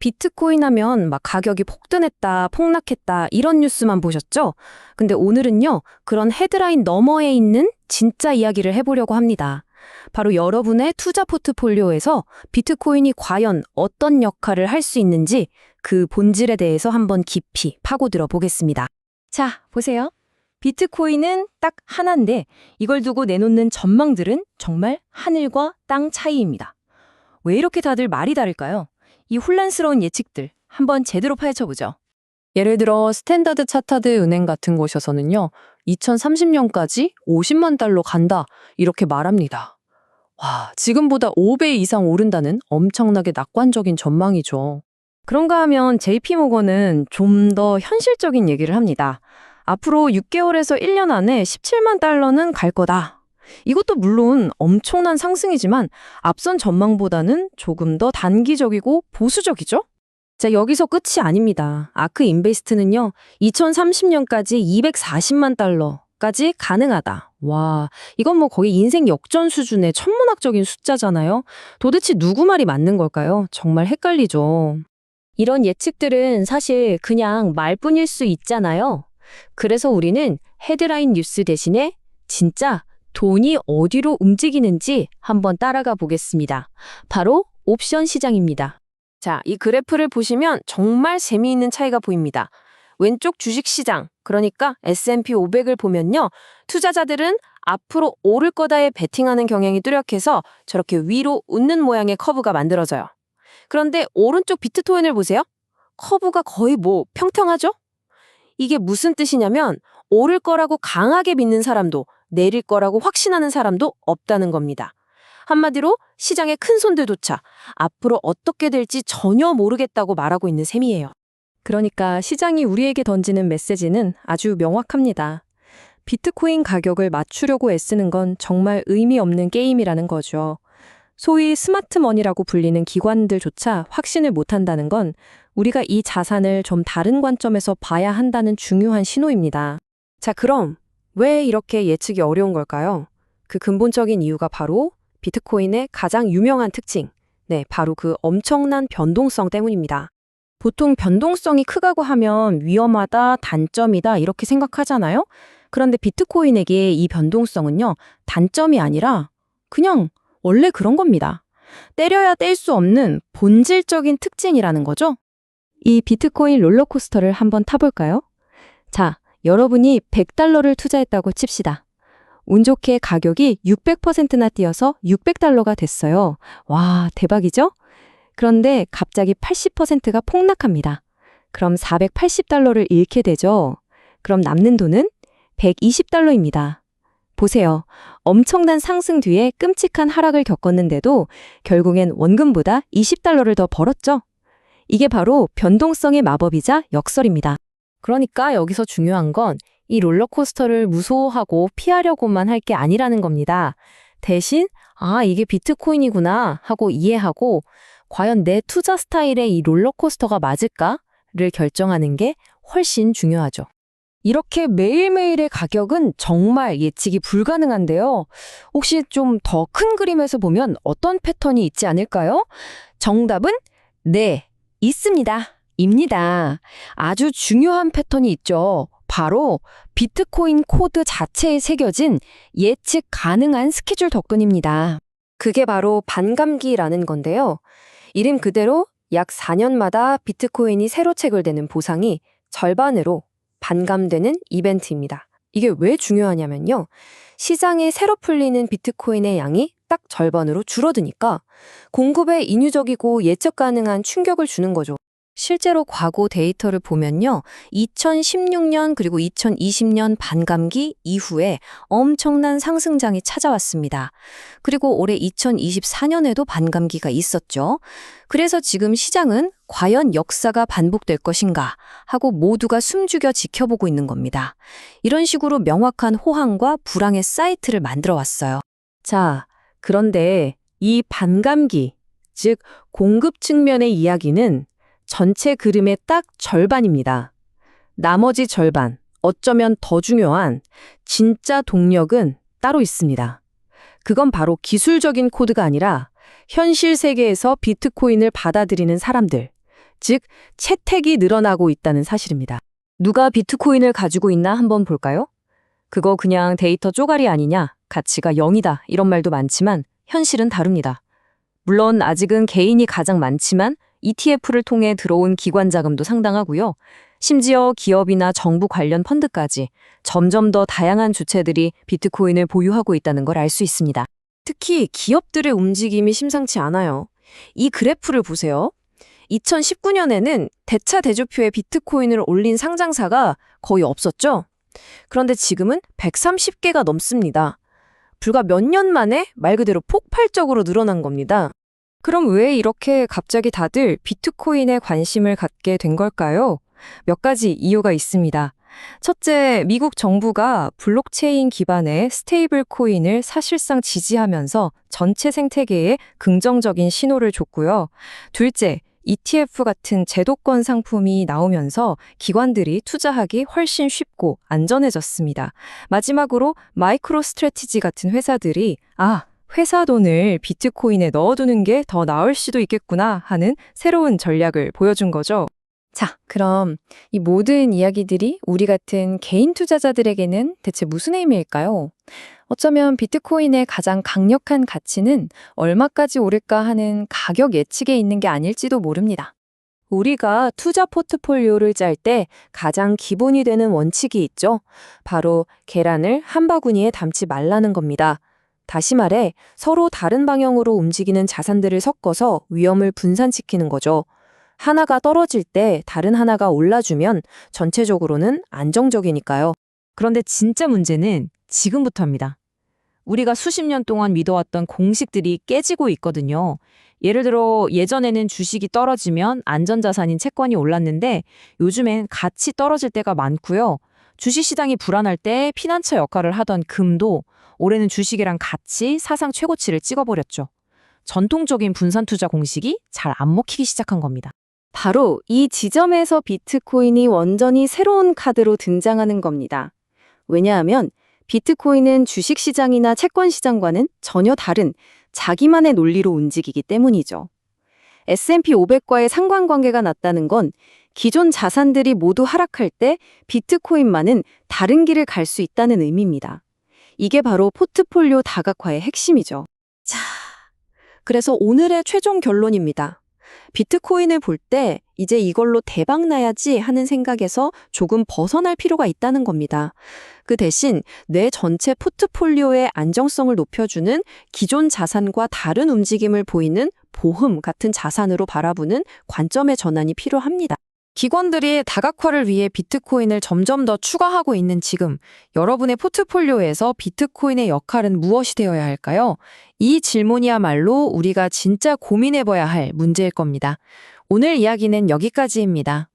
비트코인 하면 막 가격이 폭등했다, 폭락했다 이런 뉴스만 보셨죠? 근데 오늘은요, 그런 헤드라인 너머에 있는 진짜 이야기를 해보려고 합니다. 바로 여러분의 투자 포트폴리오에서 비트코인이 과연 어떤 역할을 할 수 있는지 그 본질에 대해서 한번 깊이 파고들어 보겠습니다. 자, 보세요. 비트코인은 딱 하나인데 이걸 두고 내놓는 전망들은 정말 하늘과 땅 차이입니다. 왜 이렇게 다들 말이 다를까요? 이 혼란스러운 예측들 한번 제대로 파헤쳐보죠. 예를 들어 스탠다드 차타드 은행 같은 곳에서는요. 2030년까지 50만 달러 간다 이렇게 말합니다. 와, 지금보다 5배 이상 오른다는 엄청나게 낙관적인 전망이죠. 그런가 하면 JP모건은 좀 더 현실적인 얘기를 합니다. 앞으로 6개월에서 1년 안에 17만 달러는 갈 거다. 이것도 물론 엄청난 상승이지만 앞선 전망보다는 조금 더 단기적이고 보수적이죠? 자, 여기서 끝이 아닙니다. 아크 인베스트는요, 2030년까지 240만 달러까지 가능하다. 와, 이건 뭐 거의 인생 역전 수준의 천문학적인 숫자잖아요. 도대체 누구 말이 맞는 걸까요? 정말 헷갈리죠. 이런 예측들은 사실 그냥 말뿐일 수 있잖아요. 그래서 우리는 헤드라인 뉴스 대신에 진짜 돈이 어디로 움직이는지 한번 따라가 보겠습니다. 바로 옵션 시장입니다. 자, 이 그래프를 보시면 정말 재미있는 차이가 보입니다. 왼쪽 주식시장, 그러니까 S&P 500을 보면요. 투자자들은 앞으로 오를 거다에 베팅하는 경향이 뚜렷해서 저렇게 위로 웃는 모양의 커브가 만들어져요. 그런데 오른쪽 비트코인을 보세요. 커브가 거의 평평하죠? 이게 무슨 뜻이냐면 오를 거라고 강하게 믿는 사람도 내릴 거라고 확신하는 사람도 없다는 겁니다. 한마디로 시장의 큰 손들조차 앞으로 어떻게 될지 전혀 모르겠다고 말하고 있는 셈이에요. 그러니까 시장이 우리에게 던지는 메시지는 아주 명확합니다. 비트코인 가격을 맞추려고 애쓰는 건 정말 의미 없는 게임이라는 거죠. 소위 스마트머니라고 불리는 기관들조차 확신을 못한다는 건 우리가 이 자산을 좀 다른 관점에서 봐야 한다는 중요한 신호입니다. 자, 그럼 왜 이렇게 예측이 어려운 걸까요? 그 근본적인 이유가 바로 비트코인의 가장 유명한 특징, 바로 그 엄청난 변동성 때문입니다. 보통 변동성이 크다고 하면 위험하다, 단점이다 이렇게 생각하잖아요? 그런데 비트코인에게 이 변동성은요, 단점이 아니라 그냥 원래 그런 겁니다. 때려야 뗄 수 없는 본질적인 특징이라는 거죠. 이 비트코인 롤러코스터를 한번 타볼까요? 자, 여러분이 100달러를 투자했다고 칩시다. 운 좋게 가격이 600%나 뛰어서 600달러가 됐어요. 와, 대박이죠? 그런데 갑자기 80%가 폭락합니다. 그럼 480달러를 잃게 되죠. 그럼 남는 돈은 120달러입니다. 보세요. 엄청난 상승 뒤에 끔찍한 하락을 겪었는데도 결국엔 원금보다 20달러를 더 벌었죠. 이게 바로 변동성의 마법이자 역설입니다. 그러니까 여기서 중요한 건 이 롤러코스터를 무서워하고 피하려고만 할 게 아니라는 겁니다. 대신 이게 비트코인이구나 하고 이해하고 과연 내 투자 스타일에 이 롤러코스터가 맞을까를 결정하는 게 훨씬 중요하죠. 이렇게 매일매일의 가격은 정말 예측이 불가능한데요. 혹시 좀 더 큰 그림에서 보면 어떤 패턴이 있지 않을까요? 정답은 네, 있습니다. 입니다. 아주 중요한 패턴이 있죠. 바로 비트코인 코드 자체에 새겨진 예측 가능한 스케줄 덕분입니다. 그게 바로 반감기라는 건데요. 이름 그대로 약 4년마다 비트코인이 새로 체결되는 보상이 절반으로 반감되는 이벤트입니다. 이게 왜 중요하냐면요. 시장에 새로 풀리는 비트코인의 양이 딱 절반으로 줄어드니까 공급에 인유적이고 예측 가능한 충격을 주는 거죠. 실제로 과거 데이터를 보면요. 2016년 그리고 2020년 반감기 이후에 엄청난 상승장이 찾아왔습니다. 그리고 올해 2024년에도 반감기가 있었죠. 그래서 지금 시장은 과연 역사가 반복될 것인가 하고 모두가 숨죽여 지켜보고 있는 겁니다. 이런 식으로 명확한 호황과 불황의 사이트를 만들어 왔어요. 자, 그런데 이 반감기, 즉 공급 측면의 이야기는 전체 그림의 딱 절반입니다. 나머지 절반, 어쩌면 더 중요한 진짜 동력은 따로 있습니다. 그건 바로 기술적인 코드가 아니라 현실 세계에서 비트코인을 받아들이는 사람들, 즉 채택이 늘어나고 있다는 사실입니다. 누가 비트코인을 가지고 있나 한번 볼까요? 그거 그냥 데이터 쪼가리 아니냐, 가치가 0이다 이런 말도 많지만 현실은 다릅니다. 물론 아직은 개인이 가장 많지만 ETF를 통해 들어온 기관 자금도 상당하고요. 심지어 기업이나 정부 관련 펀드까지 점점 더 다양한 주체들이 비트코인을 보유하고 있다는 걸 알 수 있습니다. 특히 기업들의 움직임이 심상치 않아요. 이 그래프를 보세요. 2019년에는 대차대조표에 비트코인을 올린 상장사가 거의 없었죠? 그런데 지금은 130개가 넘습니다. 불과 몇 년 만에 말 그대로 폭발적으로 늘어난 겁니다. 그럼 왜 이렇게 갑자기 다들 비트코인에 관심을 갖게 된 걸까요? 몇 가지 이유가 있습니다. 첫째, 미국 정부가 블록체인 기반의 스테이블 코인을 사실상 지지하면서 전체 생태계에 긍정적인 신호를 줬고요. 둘째, ETF 같은 제도권 상품이 나오면서 기관들이 투자하기 훨씬 쉽고 안전해졌습니다. 마지막으로 마이크로 스트래티지 같은 회사들이 회사 돈을 비트코인에 넣어두는 게 더 나을 수도 있겠구나 하는 새로운 전략을 보여준 거죠. 자, 그럼 이 모든 이야기들이 우리 같은 개인 투자자들에게는 대체 무슨 의미일까요? 어쩌면 비트코인의 가장 강력한 가치는 얼마까지 오를까 하는 가격 예측에 있는 게 아닐지도 모릅니다. 우리가 투자 포트폴리오를 짤 때 가장 기본이 되는 원칙이 있죠. 바로 계란을 한 바구니에 담지 말라는 겁니다. 다시 말해 서로 다른 방향으로 움직이는 자산들을 섞어서 위험을 분산시키는 거죠. 하나가 떨어질 때 다른 하나가 올라주면 전체적으로는 안정적이니까요. 그런데 진짜 문제는 지금부터입니다. 우리가 수십 년 동안 믿어왔던 공식들이 깨지고 있거든요. 예를 들어 예전에는 주식이 떨어지면 안전자산인 채권이 올랐는데 요즘엔 같이 떨어질 때가 많고요. 주식시장이 불안할 때 피난처 역할을 하던 금도 올해는 주식이랑 같이 사상 최고치를 찍어버렸죠. 전통적인 분산 투자 공식이 잘 안 먹히기 시작한 겁니다. 바로 이 지점에서 비트코인이 완전히 새로운 카드로 등장하는 겁니다. 왜냐하면 비트코인은 주식시장이나 채권시장과는 전혀 다른 자기만의 논리로 움직이기 때문이죠. S&P 500과의 상관관계가 낮다는 건 기존 자산들이 모두 하락할 때 비트코인만은 다른 길을 갈 수 있다는 의미입니다. 이게 바로 포트폴리오 다각화의 핵심이죠. 자, 그래서 오늘의 최종 결론입니다. 비트코인을 볼 때 이제 이걸로 대박 나야지 하는 생각에서 조금 벗어날 필요가 있다는 겁니다. 그 대신 내 전체 포트폴리오의 안정성을 높여주는 기존 자산과 다른 움직임을 보이는 보험 같은 자산으로 바라보는 관점의 전환이 필요합니다. 기관들이 다각화를 위해 비트코인을 점점 더 추가하고 있는 지금, 여러분의 포트폴리오에서 비트코인의 역할은 무엇이 되어야 할까요? 이 질문이야말로 우리가 진짜 고민해봐야 할 문제일 겁니다. 오늘 이야기는 여기까지입니다.